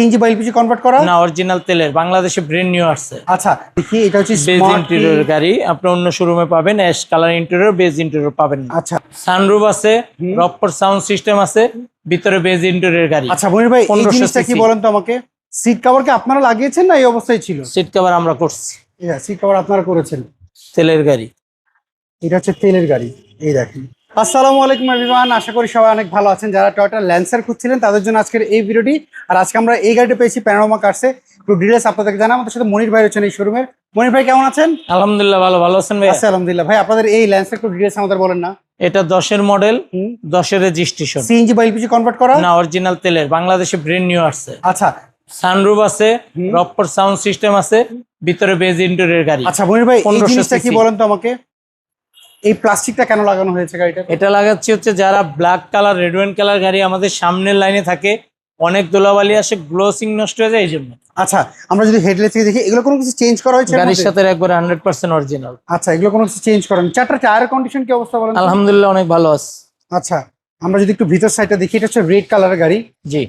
CNG বা LPG convert করা না, অরিজিনাল তেলের, বাংলাদেশে ব্র্যান্ড নিউ আসছে। আচ্ছা দেখি এটা হচ্ছে বেজ স্মার্ট ইন্টেরিয়র গাড়ি, আপনি অন্য শোরুমে পাবেন ash colour interior, beige interior পাবেন না। আচ্ছা সানরুফ আছে, রকফোর সাউন্ড সিস্টেম আছে, ভিতরে বেজ ইন্টেরিয়র গাড়ি। আচ্ছা মনির ভাই এই 1500 জিনিসটা কি cc বলেন তো আমাকে, সিট কভার কি আপনারা লাগিয়েছেন না এই অবস্থায় ছিল? সিট কভার আমরা করছি, সিট কভার আপনারা করেছেন। তেলের গাড়ি। এটা হচ্ছে তেলের গাড়ি, এই দেখেন। আসসালামু আলাইকুম এভরিওয়ান, আশা করি সবাই অনেক ভালো আছেন। যারা টয়োটা ল্যান্সার খুঁজছিলেন তাদের জন্য আজকের এই ভিডিওটি। আর আজকে আমরা এই গাড়িটা পেয়েছি প্যানোরামা কার্সে। একটু ডিটেলস আপনাদেরকে জানা, আমাদের সাথে মনির ভাই রয়েছেন এই শোরুমের। মনির ভাই কেমন আছেন? আলহামদুলিল্লাহ ভালো, ভালো আছেন ভাই? আচ্ছা আলহামদুলিল্লাহ। ভাই আপনাদের এই ল্যান্সার একটু ডিটেলস আমাদের বলেন না। এটা 10-এর মডেল, 10-এর রেজিস্ট্রেশন, সিএনজি বা এলপিজি কনভার্ট করা না অরিজিনাল তেলের, বাংলাদেশে ব্র্যান্ড নিউ আসছে। আচ্ছা সানরুফ আছে, রকফোর সাউন্ড সিস্টেম আছে, ভিতরে বেজ ইন্টেরিয়র গাড়ি। আচ্ছা মনির ভাই এই 1500 জিনিসটা কি cc বলেন তো আমাকে, এই প্লাস্টিকটা কেন লাগানো হয়েছে গাড়িটা? এটা লাগাচ্ছি হচ্ছে যারা black colour, red wine colour গাড়ি আমাদের সামনের লাইনে থাকে, অনেক ধুলাবালি আসে, গ্লোসিং নষ্ট হয়ে যায় এই জন্য। আচ্ছা আমরা যদি হেডলাইট থেকে দেখি, এগুলো কোনো কিছু চেঞ্জ করা হয়েছে গাড়ির সাথে একবারে 100% অরিজিনাল। আচ্ছা এগুলো কোনো কিছু চেঞ্জ করেন? চারটা টায়ারের কন্ডিশন কি অবস্থা বলেন? আলহামদুলিল্লাহ অনেক ভালো আছে। আচ্ছা আমরা যদি একটু ভিতর সাইডটা দেখি, এটা হচ্ছে রেড কালারের গাড়ি। জি,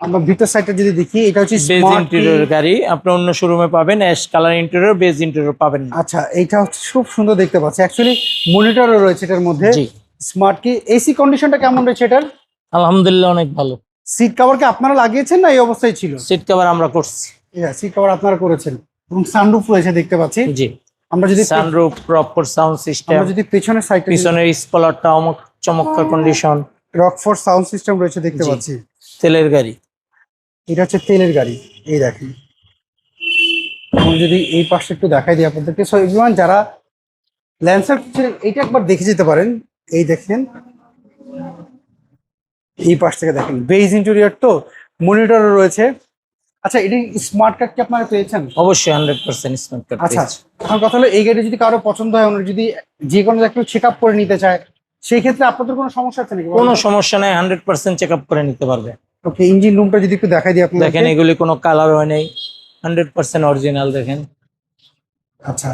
আমরা ভিতর সাইডটা যদি দেখি, এটা হচ্ছে বেজ স্মার্ট ইন্টেরিয়র গাড়ি, আপনি অন্য শোরুমে পাবেন ash colour interior, beige interior পাবেন না। আচ্ছা এইটা হচ্ছে খুব সুন্দর দেখতে পাচ্ছি। অ্যাকচুয়ালি মনিটরও রয়েছে এটার মধ্যে। জি, স্মার্ট কি এসি কন্ডিশনটা কেমন রয়েছে এটার? আলহামদুলিল্লাহ অনেক ভালো। সিট কভার কি আপনারা লাগিয়েছেন না এই অবস্থায় ছিল? সিট কভার আমরা করছি। সিট কভার আপনারা করেছেন এবং সানরুফ রয়েছে দেখতে পাচ্ছি। জি, আমরা যদি সানরুফ, রকফোর সাউন্ড সিস্টেম, আমরা যদি পেছনের সাইডটা, পিছনের স্পলারটা চমৎকার কন্ডিশন, রকফোর্ড সাউন্ড সিস্টেম রয়েছে দেখতে জি। পাচ্ছি। তেলের গাড়ি। এটা হচ্ছে তেলের গাড়ি, এই দেখেন। আমরা যদি এই পাশে একটু দেখাই দিই আপনাদেরকে, সো এভরিওয়ান যারা ল্যান্সার এটা একবার দেখে যেতে পারেন। এই দেখেন এই পাশ থেকে দেখেন, বেজ ইন্টেরিয়র তো, মনিটরও রয়েছে। আচ্ছা এটা স্মার্ট কার্ড কি আপনারা পেয়েছেন? অবশ্যই 100% স্মার্ট কার্ড। আচ্ছা এখন কথা হলো, এই গাড়ি যদি কারো পছন্দ হয়, ওনার যদি যে কোনো একটু চেক আপ করে নিতে চায়, সেই ক্ষেত্রে আপনাদের কোনো সমস্যা আছে নাকি? কোনো সমস্যা নাই, 100% চেক আপ করে নিতে পারবে। ওকে, ইঞ্জিন রুমটা যদি একটু দেখাই দিই আপনাদের। দেখেন এগুলি কোনো কালার হয় নাই, 100% অরিজিনাল। দেখেন। আচ্ছা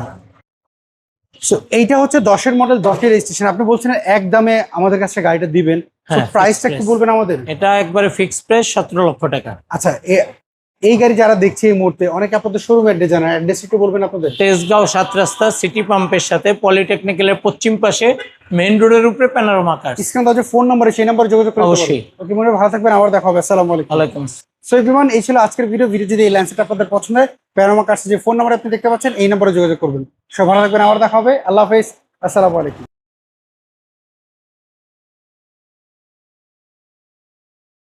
সো এইটা হচ্ছে 10-এর মডেল, 10-এর রেজিস্ট্রেশন। আপনি বলছেন এক দামে আমাদের কাছে গাড়িটা দিবেন, হ্যাঁ, প্রাইসটা fixed একটু price। বলবেন আমাদের। এটা একবারে ফিক্সড প্রাইস 17 লক্ষ টাকা। আচ্ছা এই গাড়ি যারা দেখছে এই মুহূর্তে, অনেকে আপনাদের শোরুম অ্যাড্রেস জানেন, অ্যাড্রেস একটু বলবেন আপনাদের। তেজগাঁও 7 রাস্তা, সিটি পাম্পের সাথে পলিটেকনিক্যালের পশ্চিম পাশে, মেইন রোডের উপরে প্যানোরামা কার্স। স্ক্রিনে দেওয়া যে ফোন নাম্বারে, সেই নাম্বারে যোগাযোগ করতে অবশ্যই। পারবেন। ওকে মনে ভালো থাকবেন, আবার দেখা হবে। আসসালামু আলাইকুম। ওয়ালাইকুম আসসালাম। সো এভরিওয়ান এই ছিল আজকের ভিডিও যদি এই ল্যান্সেটটা আপনাদের পছন্দ হয়, প্যানোরামা কার্সের যে ফোন নাম্বার আপনি দেখতে পাচ্ছেন এই নাম্বারে যোগাযোগ করবেন। সব ভালো থাকবেন, আবার দেখা হবে। আল্লাহ হাফেজ, আসসালামু আলাইকুম।